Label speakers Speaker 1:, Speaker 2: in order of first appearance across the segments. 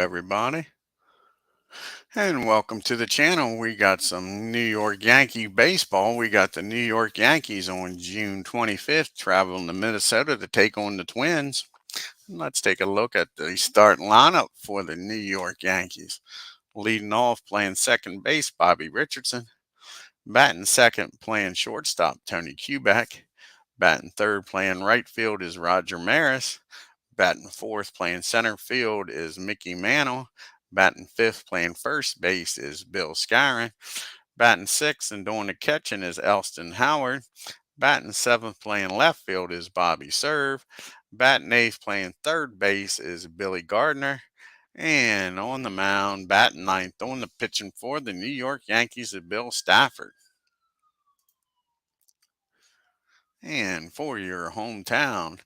Speaker 1: everybody, and welcome to the channel. We got some New York Yankee baseball. We got the New York Yankees on June 25th traveling to Minnesota to take on the Twins. Let's take a look at the starting lineup for the New York Yankees. Leading off, playing second base, Bobby Richardson. Batting second, playing shortstop, Tony Kubek. Batting third, playing right field, is Roger Maris. Batting fourth, playing center field, is Mickey Mantle. Batting fifth, playing first base, is Bill Skowron. Batting sixth and doing the catching is Elston Howard. Batting seventh, playing left field, is Bobby Serve. Batting eighth, playing third base, is Billy Gardner. And on the mound, batting ninth, on the pitching for the New York Yankees, is Bill Stafford. And for your hometown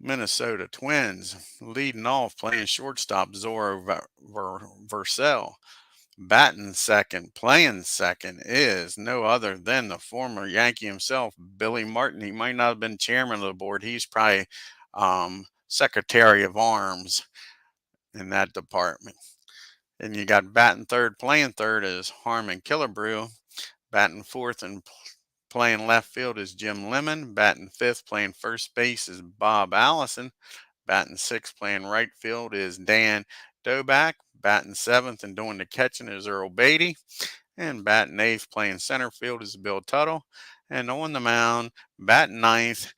Speaker 1: Minnesota Twins, leading off, playing shortstop, Zora Vercel. Batting second, playing second, is no other than the former Yankee himself, Billy Martin. He might not have been chairman of the board. He's probably Secretary of Arms in that department. And you got batting third, playing third is Harmon Killebrew. Batting fourth and playing left field is Jim Lemon. Batting fifth, playing first base is Bob Allison. Batting sixth, playing right field is Dan Dobak. Batting seventh and doing the catching is Earl Beatty. And batting eighth, playing center field is Bill Tuttle. And on the mound, batting ninth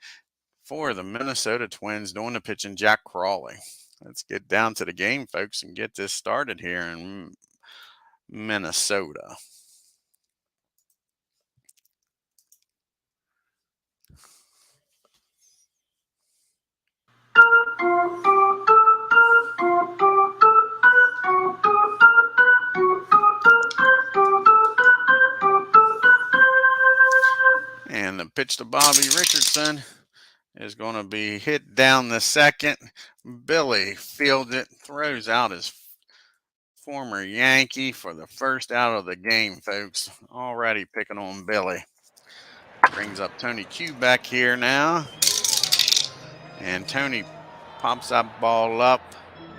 Speaker 1: for the Minnesota Twins, doing the pitching, Jack KRALICK. Let's get down to the game, folks, and get this started here in Minnesota. And the pitch to Bobby Richardson is going to be hit down the second. Billy fields it, throws out his former Yankee for the first out of the game, folks. Already picking on Billy. Brings up Tony Kubek here now. And Tony pops that ball up.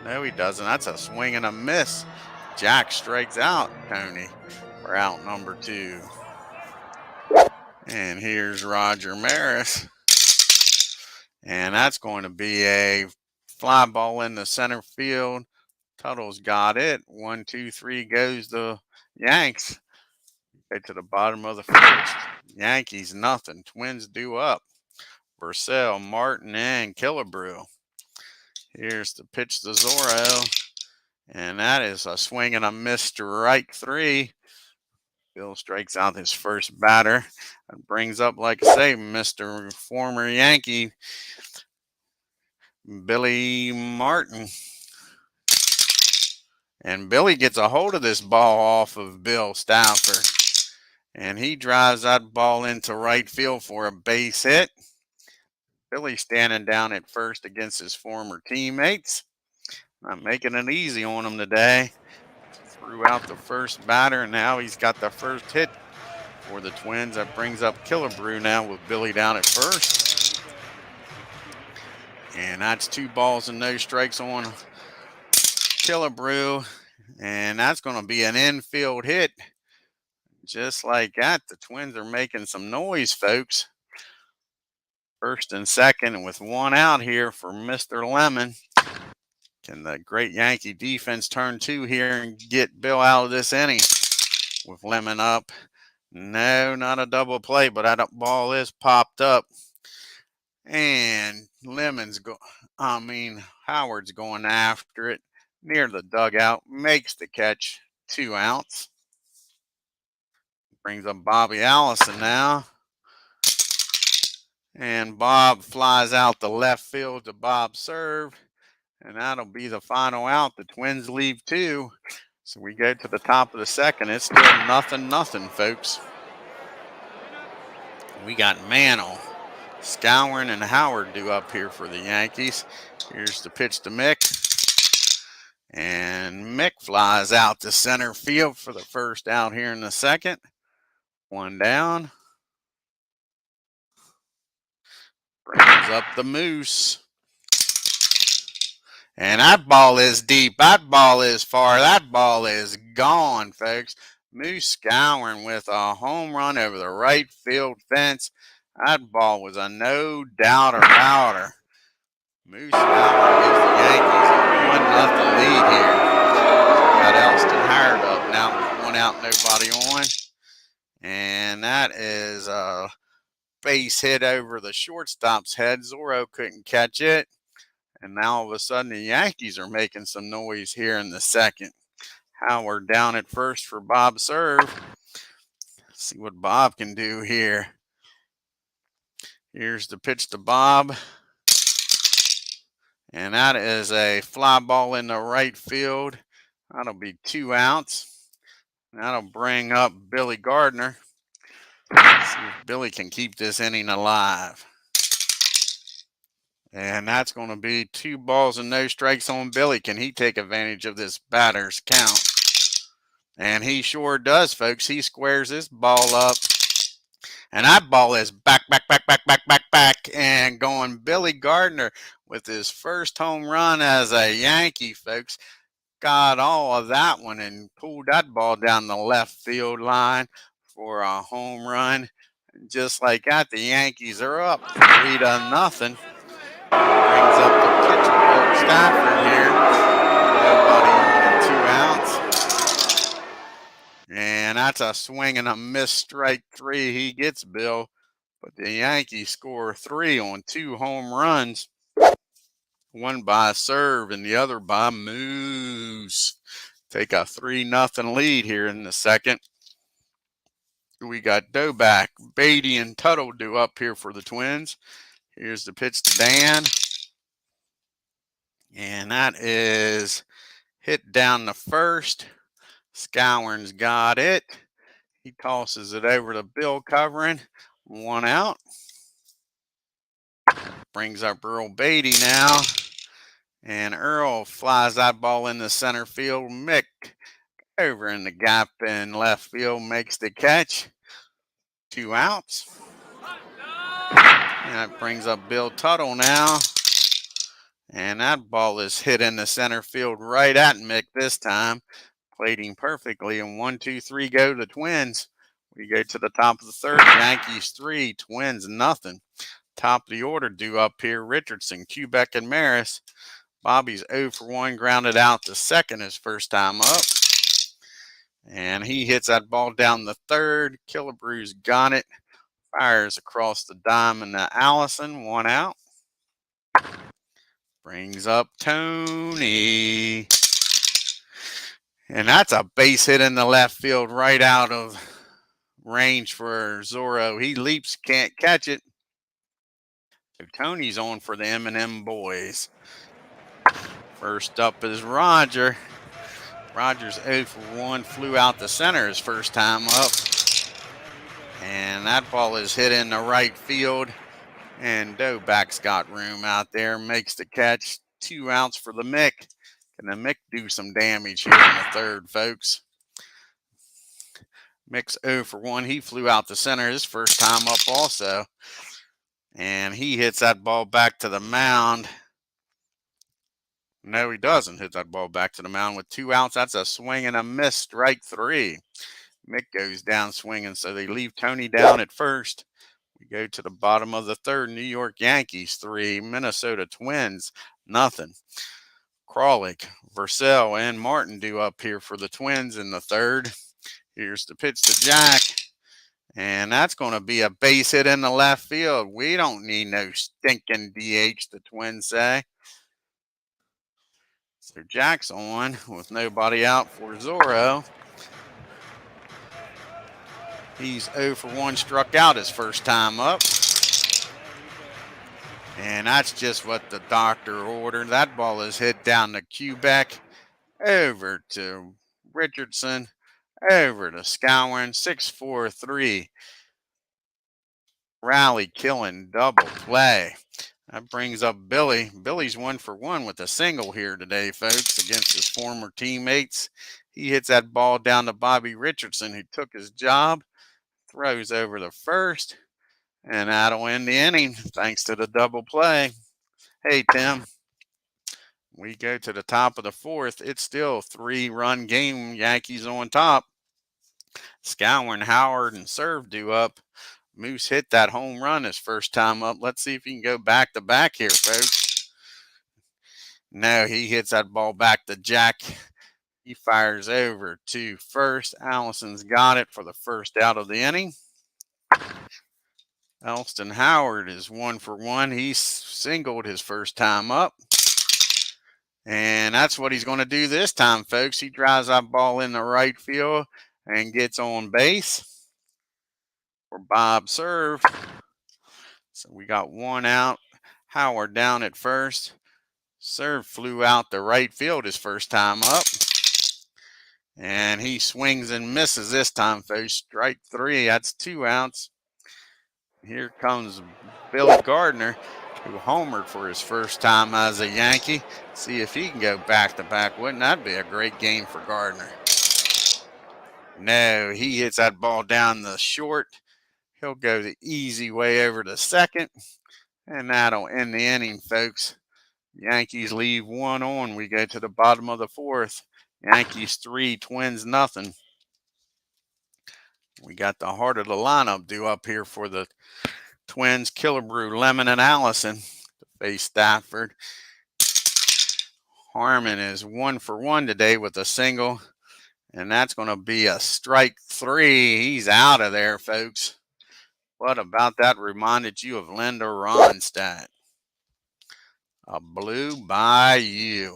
Speaker 1: No, he doesn't. That's a swing and a miss. Jack strikes out Tony for out number 2. And here's Roger Maris. And that's going to be a fly ball in the center field. Tuttle's got it. 1, 2, 3 goes the Yanks. Get to the bottom of the first. Yankees nothing. Twins due up. Vercel, Martin, and Killebrew. Here's the pitch to Zorro. And that is a swing and a miss, strike 3. Bill strikes out his first batter and brings up, like I say, Mr. former Yankee, Billy Martin. And Billy gets a hold of this ball off of Bill Stafford. And he drives that ball into right field for a base hit. Billy standing down at first against his former teammates. Not making it easy on him today. Threw out the first batter, and now he's got the first hit for the Twins. That brings up Killebrew now with Billy down at first. And that's 2 balls and no strikes on Killebrew. And that's going to be an infield hit. Just like that, the Twins are making some noise, folks. First and second, and with 1 out here for Mr. Lemon. Can the great Yankee defense turn 2 here and get Bill out of this inning with Lemon up? No, not a double play, but that ball is popped up. And Howard's going after it near the dugout, makes the catch, 2 outs. Brings up Bobby Allison now. And Bob flies out the left field to Bob Serve. And that'll be the final out. The Twins leave 2. So we go to the top of the second. It's still 0-0, folks. We got Mantle, Skowron, and Howard due up here for the Yankees. Here's the pitch to Mick. And Mick flies out to center field for the first out here in the second. 1 down. Brings up the Moose. And that ball is deep. That ball is far. That ball is gone, folks. Moose Scouring with a home run over the right field fence. That ball was a no doubt about her. Moose Scouring gives the Yankees a 1-0 lead here. Got Elston Howard up now with 1 out, nobody on. And that is a base hit over the shortstop's head. Zorro couldn't catch it. And now all of a sudden the Yankees are making some noise here in the second. Howard down at first for Bob serve. Let's see what Bob can do here. Here's the pitch to Bob. And that is a fly ball in the right field. That'll be 2 outs. That'll bring up Billy Gardner. Let's see if Billy can keep this inning alive. And that's going to be 2 balls and no strikes on Billy. Can he take advantage of this batter's count? And he sure does, folks. He squares this ball up. And that ball is back, and going Billy Gardner with his first home run as a Yankee, folks. Got all of that one and pulled that ball down the left field line for a home run. And just like that, the Yankees are up 3-0. Brings up the pitcher, Bill Stafford here. Nobody on and 2 outs. And that's a swing and a miss, strike 3. He gets Bill. But the Yankees score 3 on 2 home runs. One by serve and the other by Moose. Take a 3-0 lead here in the second. We got Doback, Beatty, and Tuttle due up here for the Twins. Here's the pitch to Dan. And that is hit down the first. Scouring's got it. He tosses it over to Bill covering. 1 out. Brings up Earl Beatty now. And Earl flies that ball in the center field. Mick over in the gap in left field makes the catch. 2 outs. And that brings up Bill Tuttle now. And that ball is hit in the center field right at Mick this time. Played him perfectly. And 1, 2, 3 go the Twins. We go to the top of the third. Yankees 3, Twins nothing. Top of the order due up here. Richardson, Kubek, and Maris. Bobby's 0 for 1, grounded out to second his first time up. And he hits that ball down the third. Killebrew's got it. Fires across the diamond to Allison. 1 out. Brings up Tony. And that's a base hit in the left field right out of range for Zorro. He leaps, can't catch it. So Tony's on for the M&M boys. First up is Roger. Roger's 0 for 1, flew out the center his first time up. And that ball is hit in the right field. And Doback's got room out there, makes the catch. 2 outs for the Mick. Can the Mick do some damage here in the third, folks? Mick's 0 for 1. He flew out the center his first time up also. And he hits that ball back to the mound. No, he doesn't hit that ball back to the mound with 2 outs. That's a swing and a miss, strike 3. Mick goes down swinging, so they leave Tony down at first. We go to the bottom of the third. New York Yankees 3, Minnesota Twins nothing. KRALICK, Vercel, and Martin due up here for the Twins in the third. Here's the pitch to Jack. And that's going to be a base hit in the left field. We don't need no stinking DH, the Twins say. So Jack's on with nobody out for Zorro. He's 0 for 1, struck out his first time up. And that's just what the doctor ordered. That ball is hit down to Kubek, over to Richardson, over to Scouring. 6-4-3. Rally killing double play. That brings up Billy. Billy's 1 for 1 with a single here today, folks, against his former teammates. He hits that ball down to Bobby Richardson, who took his job. Throws over the first. And that'll end the inning thanks to the double play. Hey, Tim. We go to the top of the fourth. It's still 3-run game. Yankees on top. Scowen, Howard, and Serve due up. Moose hit that home run his first time up. Let's see if he can go back to back here, folks. No, he hits that ball back to Jack. He fires over to first. Allison's got it for the first out of the inning. Elston Howard is 1 for 1. He singled his first time up. And that's what he's going to do this time, folks. He drives that ball in the right field and gets on base for Bob Serve. So we got 1 out. Howard down at first. Serve flew out to right field his first time up. And he swings and misses this time, folks. Strike 3. That's 2 outs. Here comes Bill Gardner, who homered for his first time as a Yankee. See if he can go back to back. Wouldn't that be a great game for Gardner? No, he hits that ball down the short. He'll go the easy way over to second. And that'll end the inning, folks. Yankees leave 1 on. We go to the bottom of the fourth. Yankees 3, Twins nothing. We got the heart of the lineup due up here for the Twins. Killebrew, Lemon, and Allison to face Stafford. Harmon is 1 for 1 today with a single. And that's going to be a strike 3. He's out of there, folks. What about that reminded you of Linda Ronstadt? A blue Bayou.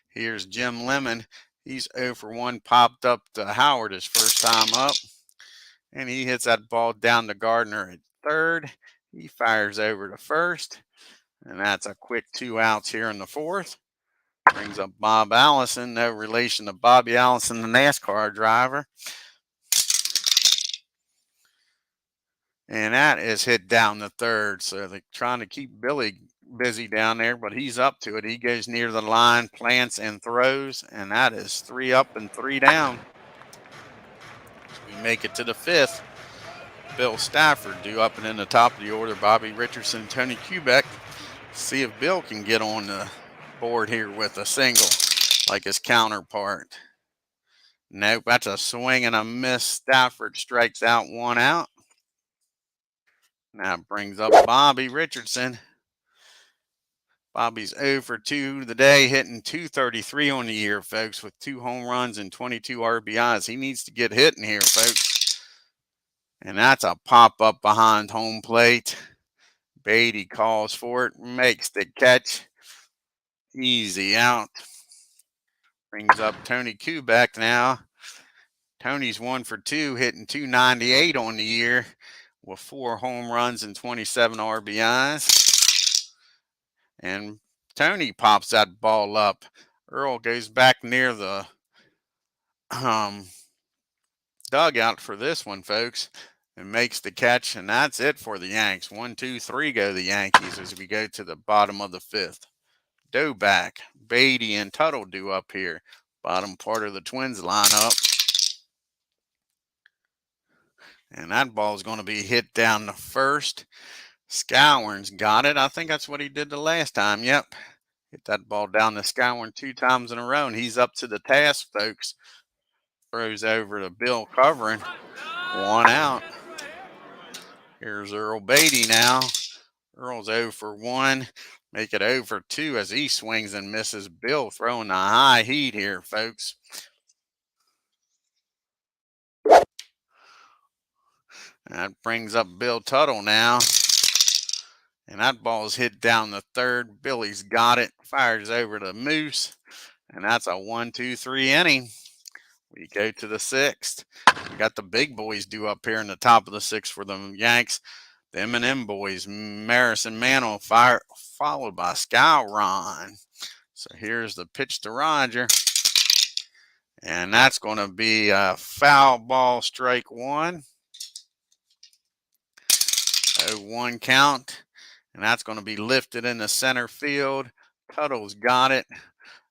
Speaker 1: Here's Jim Lemon. He's 0 for 1, popped up to Howard his first time up. And he hits that ball down to Gardner at third. He fires over to first. And that's a quick 2 outs here in the fourth. Brings up Bob Allison, no relation to Bobby Allison, the NASCAR driver. And that is hit down the third. So they're trying to keep Billy busy down there, but he's up to it. He goes near the line, plants and throws, and that is 3 up and 3 down. We make it to the fifth. Bill Stafford due up and in the top of the order. Bobby Richardson, Tony Kubek. See if Bill can get on the board here with a single like his counterpart. Nope, that's a swing and a miss. Stafford strikes out, 1 out. Now brings up Bobby Richardson. Bobby's 0 for 2 today, hitting .233 on the year, folks, with 2 home runs and 22 RBIs. He needs to get hitting here, folks. And that's a pop-up behind home plate. Beatty calls for it, makes the catch. Easy out. Brings up Tony Kubek now. Tony's 1 for 2, hitting .298 on the year with 4 home runs and 27 RBIs. And Tony pops that ball up. Earl goes back near the dugout for this one, folks, and makes the catch. And that's it for the Yanks. 1, 2, 3 go the Yankees as we go to the bottom of the fifth. Doback, Beatty, and Tuttle due up here. Bottom part of the Twins lineup. And that ball is going to be hit down the first. Scowen's got it. I think that's what he did the last time. Yep. Hit that ball down to Scowen 2 times in a row, and he's up to the task, folks. Throws over to Bill covering. 1 out. Here's Earl Beatty now. Earl's 0 for 1. Make it 0 for 2 as he swings and misses. Bill throwing the high heat here, folks. That brings up Bill Tuttle now. And that ball is hit down the third. Billy's got it. Fires over to Moose. And that's a 1, 2, 3 inning. We go to the sixth. We got the big boys due up here in the top of the sixth for the Yanks. The M&M boys, Maris and Mantle, followed by Skowron. So here's the pitch to Roger. And that's going to be a foul ball, strike 1. 0-1 count. And that's going to be lifted in the center field. Tuttle's got it.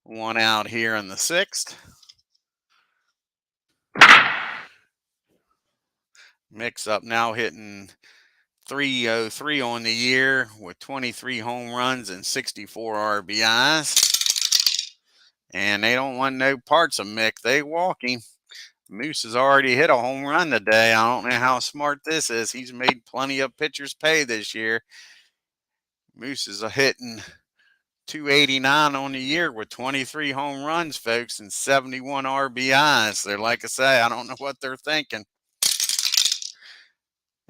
Speaker 1: 1 out here in the sixth. Mix up now hitting .303 on the year with 23 home runs and 64 RBIs. And they don't want no parts of Mick. They walk him. Moose has already hit a home run today. I don't know how smart this is. He's made plenty of pitchers pay this year. Moose is hitting 289 on the year with 23 home runs, folks, and 71 RBIs. They're like I say, I don't know what they're thinking.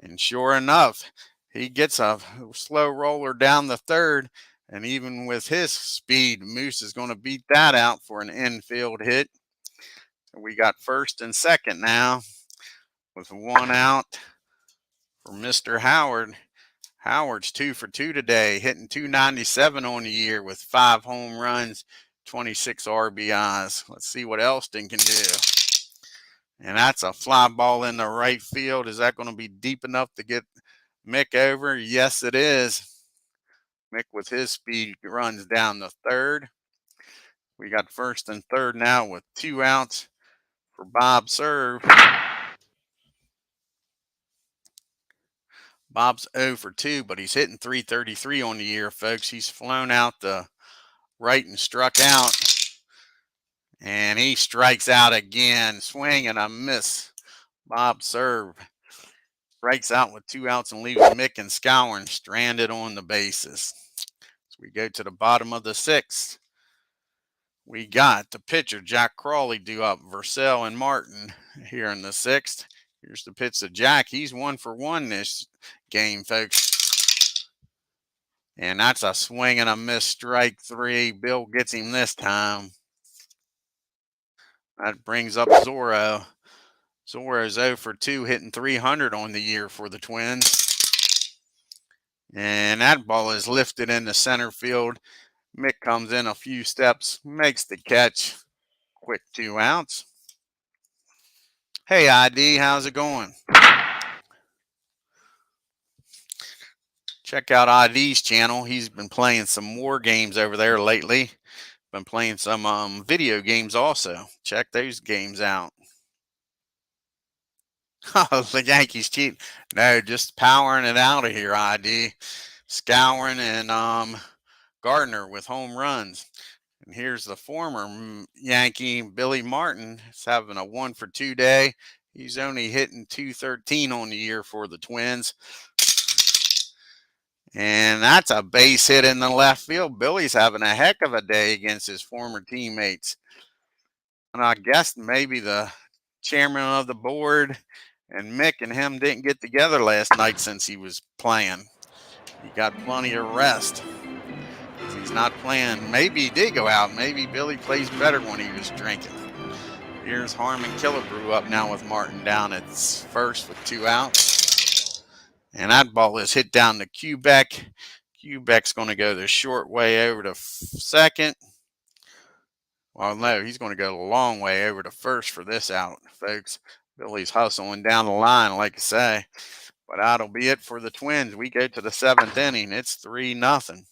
Speaker 1: And sure enough, he gets a slow roller down the third. And even with his speed, Moose is going to beat that out for an infield hit. We got first and second now with one out for Mr. Howard. Howard's 2 for 2 today, hitting 297 on the year with 5 home runs, 26 RBIs. Let's see what Elston can do. And that's a fly ball in the right field. Is that going to be deep enough to get Mick over? Yes, it is. Mick with his speed runs down the third. We got first and third now with 2 outs for Bob Serve. Bob's 0 for 2, but he's hitting 333 on the year, folks. He's flown out the right and struck out. And he strikes out again. Swing and a miss. Bob Serve strikes out with 2 outs and leaves Mick and Scowen stranded on the bases. So we go to the bottom of the 6th. We got the pitcher, Jack KRALICK, due up. Vercel and Martin here in the 6th. Here's the pitch to Jack. He's 1 for 1 this game, folks. And that's a swing and a miss, strike 3. Bill gets him this time. That brings up Zorro. Zorro's 0 for 2, hitting 300 on the year for the Twins. And that ball is lifted into center field. Mick comes in a few steps, makes the catch. Quick 2 outs. Hey, ID, how's it going? Check out ID's channel. He's been playing some war games over there lately. Been playing some video games also. Check those games out. Oh, the Yankees cheat. No, just powering it out of here, ID. Scouring and Gardner with home runs. And here's the former Yankee, Billy Martin. He's having a 1 for 2 day. He's only hitting 213 on the year for the Twins. And that's a base hit in the left field. Billy's having a heck of a day against his former teammates. And I guess maybe the chairman of the board and Mick and him didn't get together last night since he was playing. He got plenty of rest. He's not playing. Maybe he did go out. Maybe Billy plays better when he was drinking. Here's Harmon Killebrew up now with Martin down at first with 2 outs. And that ball is hit down to Quebec. Quebec's going to go the short way over to second. Well, no, he's going to go the long way over to first for this out, folks. Billy's hustling down the line, like I say. But that'll be it for the Twins. We go to the 7th inning. It's 3-0.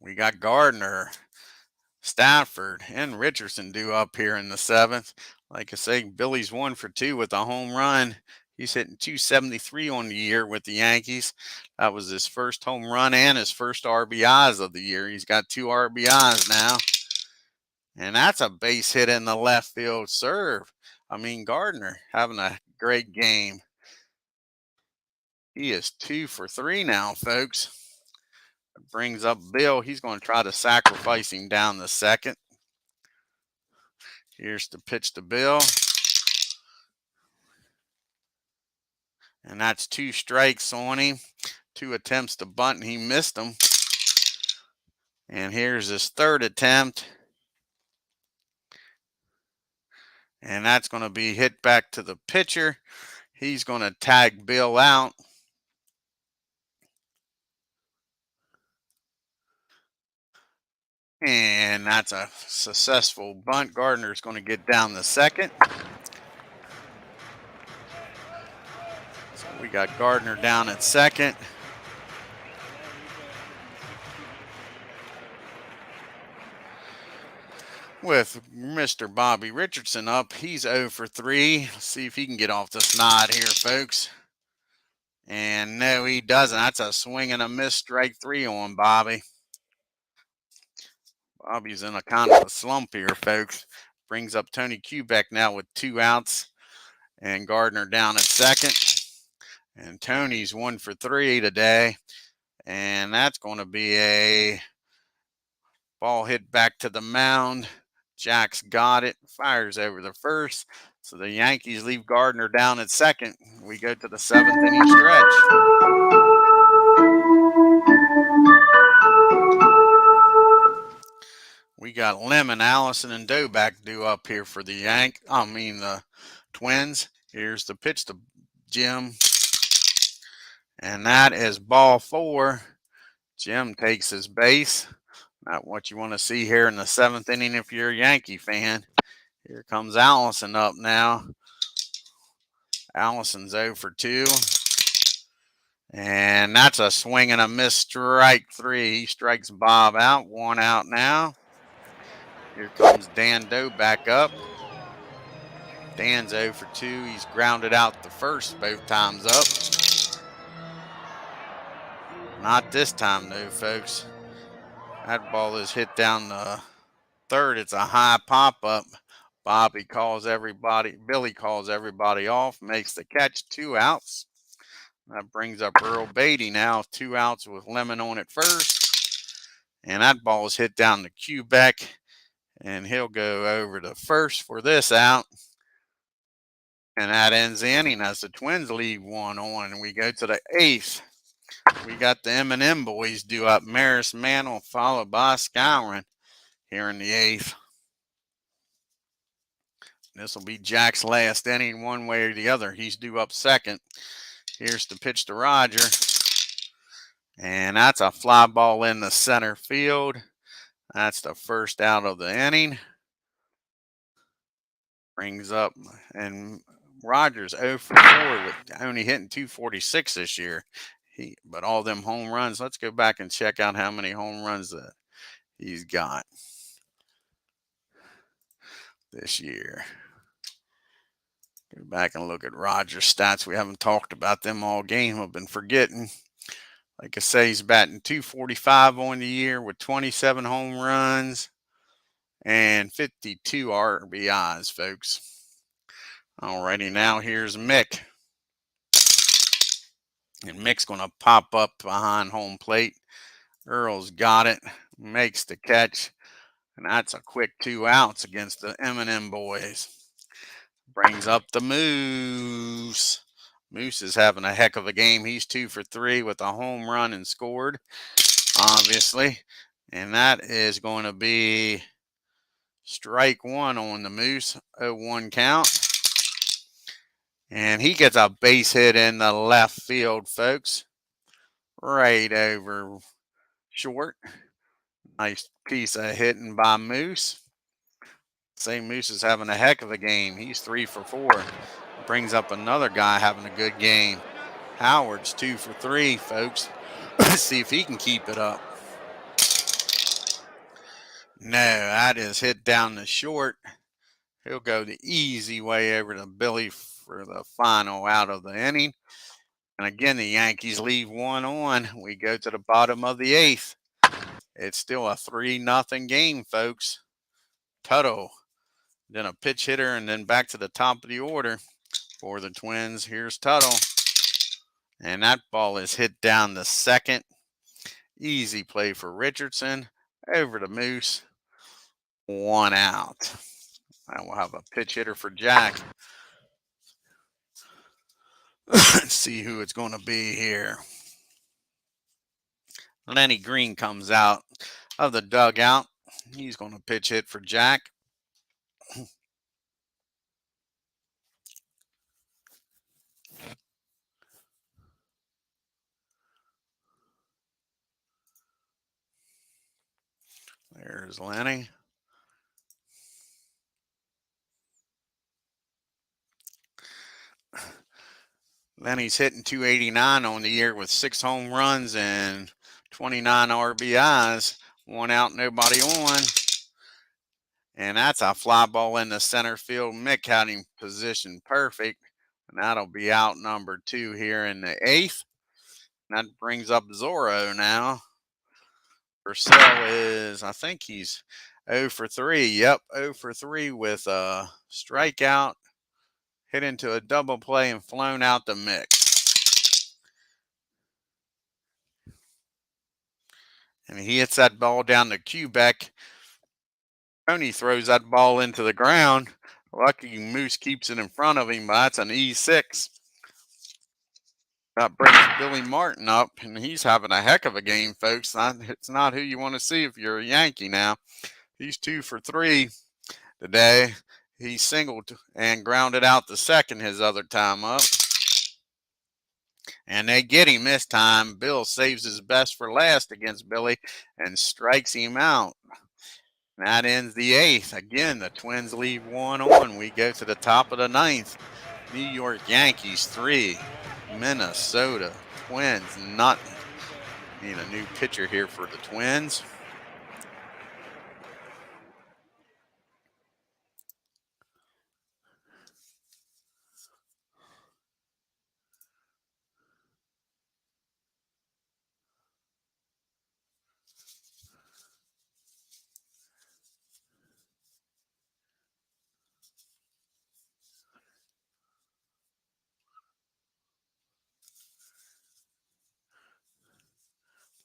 Speaker 1: We got Gardner, Stafford, and Richardson due up here in the 7th. Like I say, Billy's 1 for 2 with a home run. He's hitting 273 on the year with the Yankees. That was his first home run and his first RBIs of the year. He's got 2 RBIs now. And that's a base hit in the left field serve. Gardner having a great game. He is 2 for 3 now, folks. It brings up Bill. He's going to try to sacrifice him down the second. Here's the pitch to Bill. And that's 2 strikes on him. 2 attempts to bunt, and he missed them. And here's his 3rd attempt. And that's going to be hit back to the pitcher. He's going to tag Bill out. And that's a successful bunt. Gardner's going to get down the second. So we got Gardner down at second. With Mr. Bobby Richardson up, he's 0 for 3. Let's see if he can get off the snide here, folks. And no, he doesn't. That's a swing and a miss, strike 3 on Bobby. Bobby's in a kind of a slump here, folks. Brings up Tony Kubek now with 2 outs and Gardner down at second. And Tony's 1 for 3 today. And that's going to be a ball hit back to the mound. Jack's got it, fires over the first. So the Yankees leave Gardner down at second. We go to the 7th inning stretch. We got Lemon, Allison, and Doback due up here for the Twins. Here's the pitch to Jim. And that is ball 4. Jim takes his base. Not what you want to see here in the 7th inning if you're a Yankee fan. Here comes Allison up now. Allison's 0 for 2. And that's a swing and a miss, strike 3. He strikes Bob out. 1 out now. Here comes Dan Doe back up. Dan's 0 for 2. He's grounded out the first both times up. Not this time, though, folks. That ball is hit down the third. It's a high pop-up. Billy calls everybody off, makes the catch, 2 outs. That brings up Earl Beatty now, 2 outs with Lemon on at first. And that ball is hit down to Kubek, and he'll go over to first for this out. And that ends the inning as the Twins leave 1 on. And we go to the 8th. We got the M&M boys due up. Maris Mantle followed by Skowron here in the 8th. This will be Jack's last inning one way or the other. He's due up second. Here's the pitch to Roger. And that's a fly ball in the center field. That's the first out of the inning. Brings up, and Rogers 0 for 4 with only hitting 246 this year. But all them home runs, let's go back and check out how many home runs that he's got this year. Go back and look at Rogers' stats. We haven't talked about them all game. I've been forgetting. Like I say, he's batting .245 on the year with 27 home runs and 52 RBIs, folks. Alrighty, now here's Mick. And Mick's going to pop up behind home plate. Earl's got it, makes the catch. And that's a quick 2 outs against the M&M boys. Brings up the Moose. Moose is having a heck of a game. He's 2 for 3 with a home run and scored, obviously. And that is going to be strike 1 on the Moose. 0-1 count. And he gets a base hit in the left field, folks. Right over short. Nice piece of hitting by Moose. Say Moose is having a heck of a game. He's 3 for 4. Brings up another guy having a good game. Howard's 2 for 3, folks. Let's see if he can keep it up. No, that is hit down the short. He'll go the easy way over to Billy for the final out of the inning. And again, the Yankees leave 1 on. We go to the bottom of the 8th. It's still a 3-0 game, folks. Tuttle, then a pitch hitter, and then back to the top of the order for the Twins. Here's Tuttle. And that ball is hit down the second. Easy play for Richardson. Over to Moose. 1 out. I will have a pitch hitter for Jack. Let's see who it's going to be here. Lenny Green comes out of the dugout. He's going to pitch hit for Jack. There's Lenny. Lenny's hitting .289 on the year with 6 home runs and 29 RBIs. 1 out, nobody on. And that's a fly ball in the center field. Mick had him positioned perfect. And that'll be out number 2 here in the 8th. And that brings up Zorro now Purcell is, I think he's 0 for 3. Yep, 0 for 3 with a strikeout, hit into a double play, and flown out the mix. And he hits that ball down to Quebec. Tony throws that ball into the ground. Lucky Moose keeps it in front of him, but that's an E6. That brings Billy Martin up, and he's having a heck of a game, folks. It's not who you want to see if you're a Yankee now. He's 2 for 3 today. He singled and grounded out the second his other time up. And they get him this time. Bill saves his best for last against Billy and strikes him out. That ends the 8th. Again, the Twins leave 1 on. We go to the top of the 9th. New York Yankees 3, Minnesota Twins nothing. Need a new pitcher here for the Twins.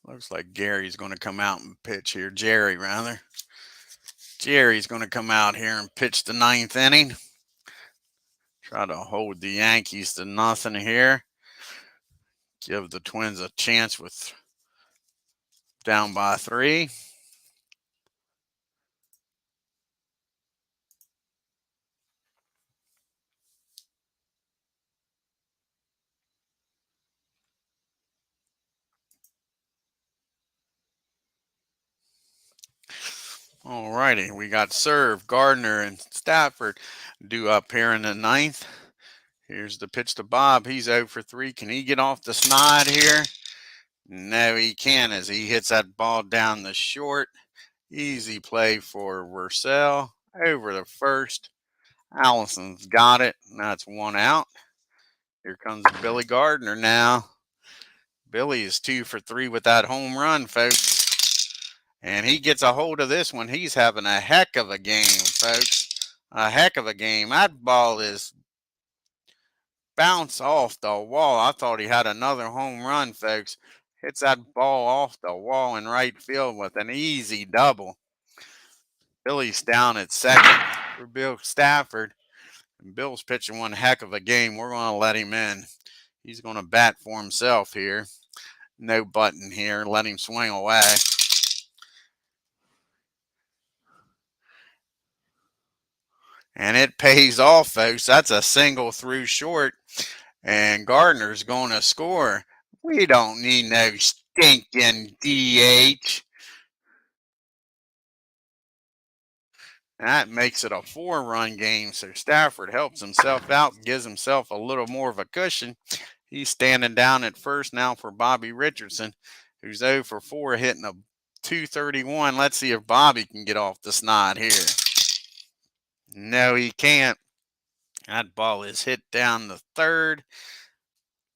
Speaker 1: Looks like Gary's going to come out and pitch here. Jerry, rather. Jerry's going to come out here and pitch the 9th inning. Try to hold the Yankees to nothing here. Give the Twins a chance with down by 3. All righty, we got Serve, Gardner, and Stafford due up here in the 9th. Here's the pitch to Bob. He's 0 for 3. Can he get off the snide here? No, he can't as he hits that ball down the short. Easy play for Purcell. Over the first. Allison's got it. That's 1 out. Here comes Billy Gardner now. Billy is 2 for 3 with that home run, folks. And he gets a hold of this one. He's having a heck of a game, folks. A heck of a game. That ball is bounced off the wall. I thought he had another home run, folks. Hits that ball off the wall in right field with an easy double. Billy's down at second for Bill Stafford. And Bill's pitching one heck of a game. We're going to let him in. He's going to bat for himself here. No button here. Let him swing away. And it pays off, folks. That's a single through short. And Gardner's going to score. We don't need no stinking DH. That makes it a 4-run game. So Stafford helps himself out, gives himself a little more of a cushion. He's standing down at first now for Bobby Richardson, who's 0 for 4, hitting a 231. Let's see if Bobby can get off the snide here. No, he can't. That ball is hit down the third.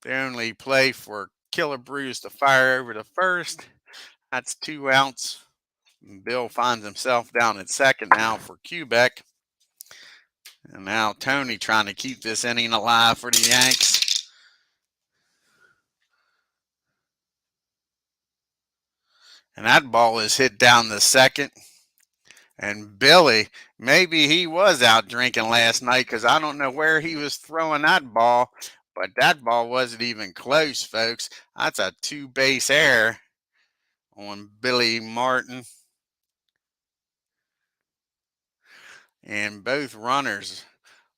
Speaker 1: The only play for Killebrews to fire over to first. That's 2 outs. Bill finds himself down at second now for Quebec. And now Tony trying to keep this inning alive for the Yanks. And that ball is hit down the second. And Billy, maybe he was out drinking last night because I don't know where he was throwing that ball. But that ball wasn't even close, folks. That's a 2-base error on Billy Martin. And both runners,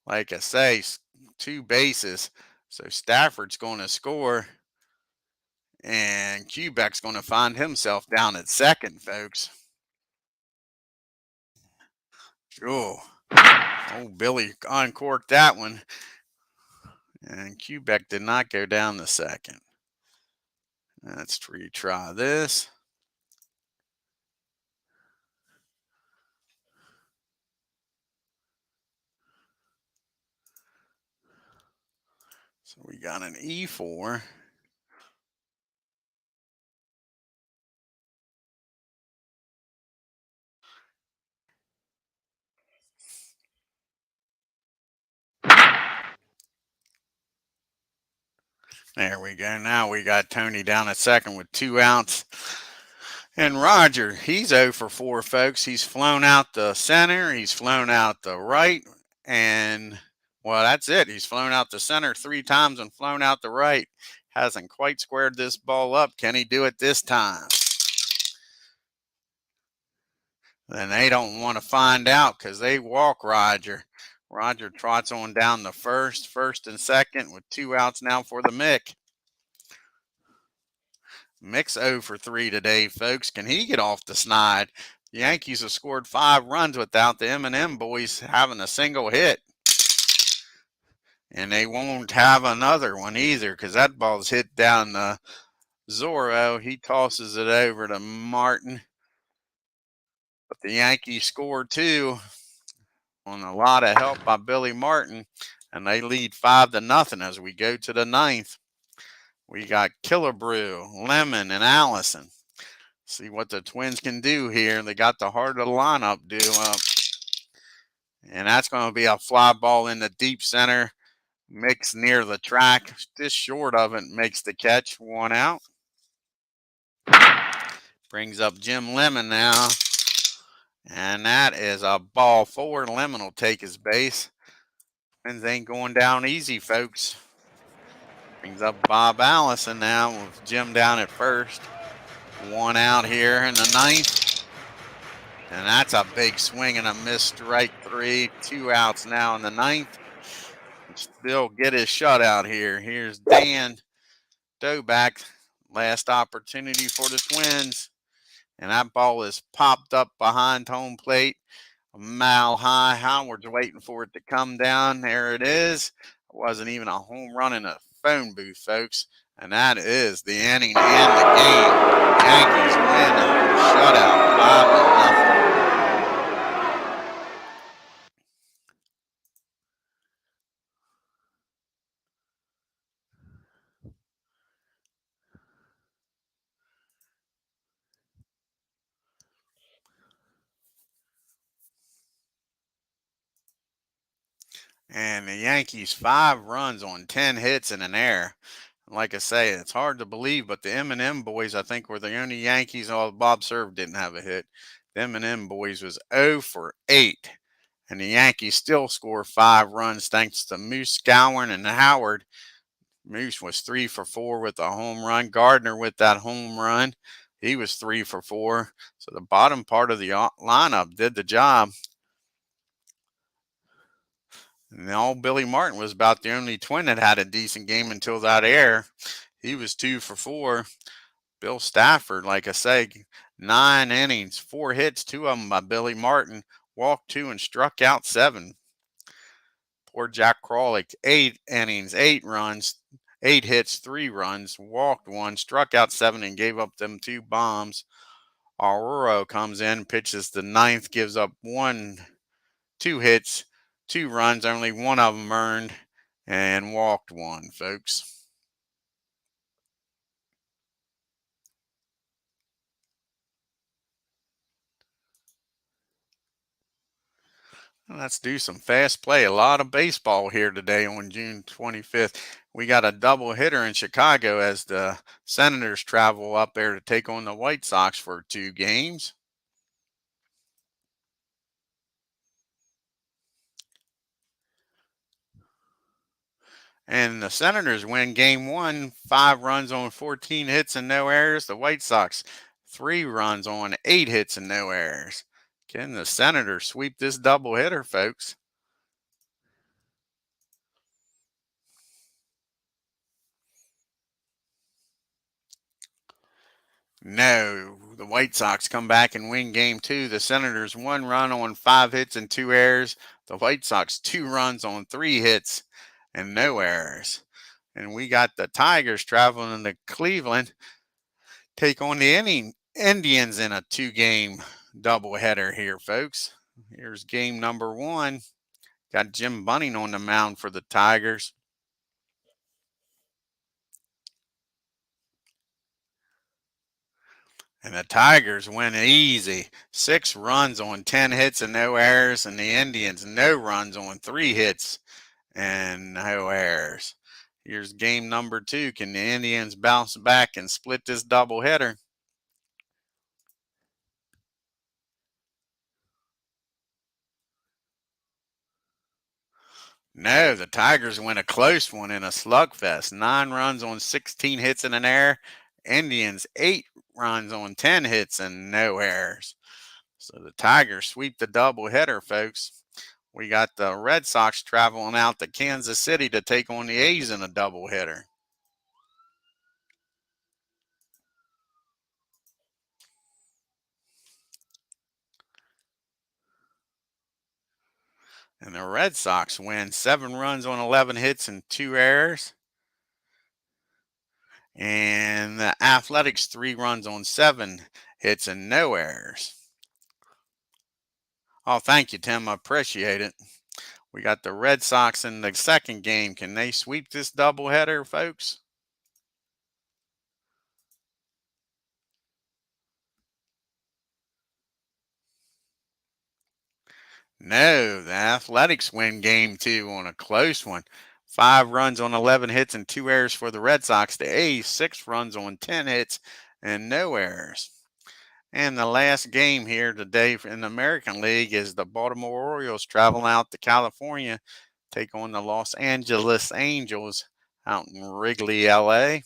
Speaker 1: like I say, 2 bases. So Stafford's going to score. And Quebec's going to find himself down at second, folks. Oh, Billy uncorked that one. And Quebec did not go down the second. Let's retry this. So we got an E4. There we go. Now we got Tony down at second with 2 outs. And Roger, he's 0 for 4, folks. He's flown out the center, he's flown out the right, and well, that's it. He's flown out the center 3 times and flown out the right. Hasn't quite squared this ball up. Can he do it this time? Then they don't want to find out because they walk Roger. Roger trots on down the first and second with 2 outs now for the Mick. Mick's 0 for 3 today, folks. Can he get off the snide? The Yankees have scored 5 runs without the M&M boys having a single hit. And they won't have another one either because that ball's hit down the Zorro. He tosses it over to Martin. But the Yankees score 2 on a lot of help by Billy Martin. And they lead 5-0 as we go to the 9th. We got Killebrew, Lemon, and Allison. See what the Twins can do here. They got the heart of the lineup due up. And that's going to be a fly ball in the deep center. Mix near the track. Just short of it makes the catch. 1 out. Brings up Jim Lemon now. And that is a ball forward. Lemon will take his base. Twins ain't going down easy, folks. Brings up Bob Allison now with Jim down at first. 1 out here in the 9th. And that's a big swing and a miss, strike 3. 2 outs now in the 9th. Still get his shutout here. Here's Dan Doback. Last opportunity for the Twins. And that ball is popped up behind home plate. A mile high. Howard's waiting for it to come down. There it is. It wasn't even a home run in a phone booth, folks. And that is the inning to end the game. Yankees win a shutout 5-0. And the Yankees 5 runs on 10 hits and an error. Like I say, it's hard to believe, but the M&M boys, I think, were the only Yankees. All Bob Serv didn't have a hit. The M&M boys was 0 for 8. And the Yankees still score 5 runs thanks to Moose, Gowan, and Howard. Moose was 3 for 4 with a home run. Gardner with that home run. He was 3 for 4. So the bottom part of the lineup did the job. And old Billy Martin was about the only Twin that had a decent game until that error. He was 2 for 4. Bill Stafford, like I say, 9 innings, 4 hits, 2 of them by Billy Martin. Walked 2 and struck out 7. Poor Jack KRALICK, 8 innings, 8 runs, 8 hits, 3 runs, walked 1, struck out 7, and gave up them 2 bombs. Aurora comes in, pitches the 9th, gives up 2 hits, 2 runs, only 1 of them earned, and walked 1, folks. Let's do some fast play. A lot of baseball here today on June 25th. We got a double hitter in Chicago as the Senators travel up there to take on the White Sox for 2 games. And the Senators win game 1, 5 runs on 14 hits and no errors. The White Sox, 3 runs on 8 hits and no errors. Can the Senators sweep this doubleheader, folks? No. The White Sox come back and win game 2. The Senators 1 run on 5 hits and 2 errors. The White Sox 2 runs on 3 hits and no errors. And we got the Tigers traveling to Cleveland, take on the Indians in a 2-game doubleheader here, folks. Here's game number 1. Got Jim Bunning on the mound for the Tigers. And the Tigers win easy. 6 runs on 10 hits and no errors. And the Indians, no runs on 3 hits and no errors. Here's game number 2. Can the Indians bounce back and split this doubleheader? No, the Tigers win a close one in a slugfest. 9 runs on 16 hits in an error. Indians 8 runs on 10 hits and no errors. So the Tigers sweep the doubleheader, folks. We got the Red Sox traveling out to Kansas City to take on the A's in a doubleheader. And the Red Sox win 7 runs on 11 hits and 2 errors. And the Athletics 3 runs on 7 hits and no errors. Oh, thank you, Tim. I appreciate it. We got the Red Sox in the second game. Can they sweep this doubleheader, folks? No, the Athletics win game 2 on a close one. 5 runs on 11 hits and 2 errors for the Red Sox. The A's 6 runs on 10 hits and no errors. And the last game here today in the American League is the Baltimore Orioles traveling out to California, take on the Los Angeles Angels out in Wrigley, LA.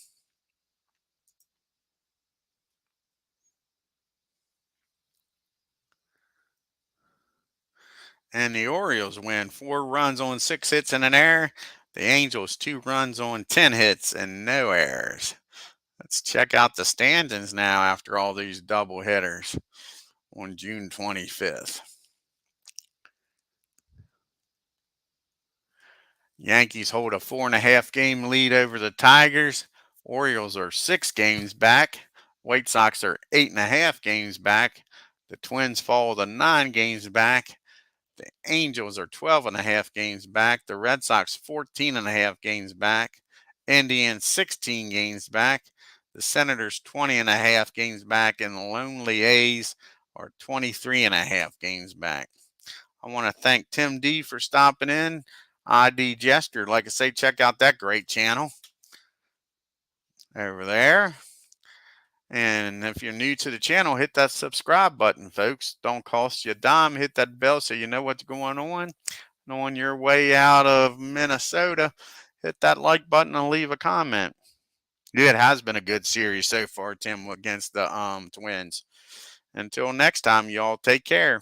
Speaker 1: And the Orioles win 4 runs on 6 hits and an error. The Angels 2 runs on 10 hits and no errors. Let's check out the standings now after all these double hitters on June 25th. Yankees hold a 4.5 game lead over the Tigers. Orioles are 6 games back. White Sox are 8.5 games back. The Twins fall to 9 games back. The Angels are 12.5 games back. The Red Sox 14.5 games back. Indians 16 games back. The Senators 20.5 games back. And the Lonely A's are 23.5 games back. I want to thank Tim D for stopping in. ID Gesture. Like I say, check out that great channel over there. And if you're new to the channel, hit that subscribe button, folks. Don't cost you a dime. Hit that bell so you know what's going on. And on your way out of Minnesota, hit that like button and leave a comment. Yeah, it has been a good series so far, Tim, against the Twins. Until next time, y'all take care.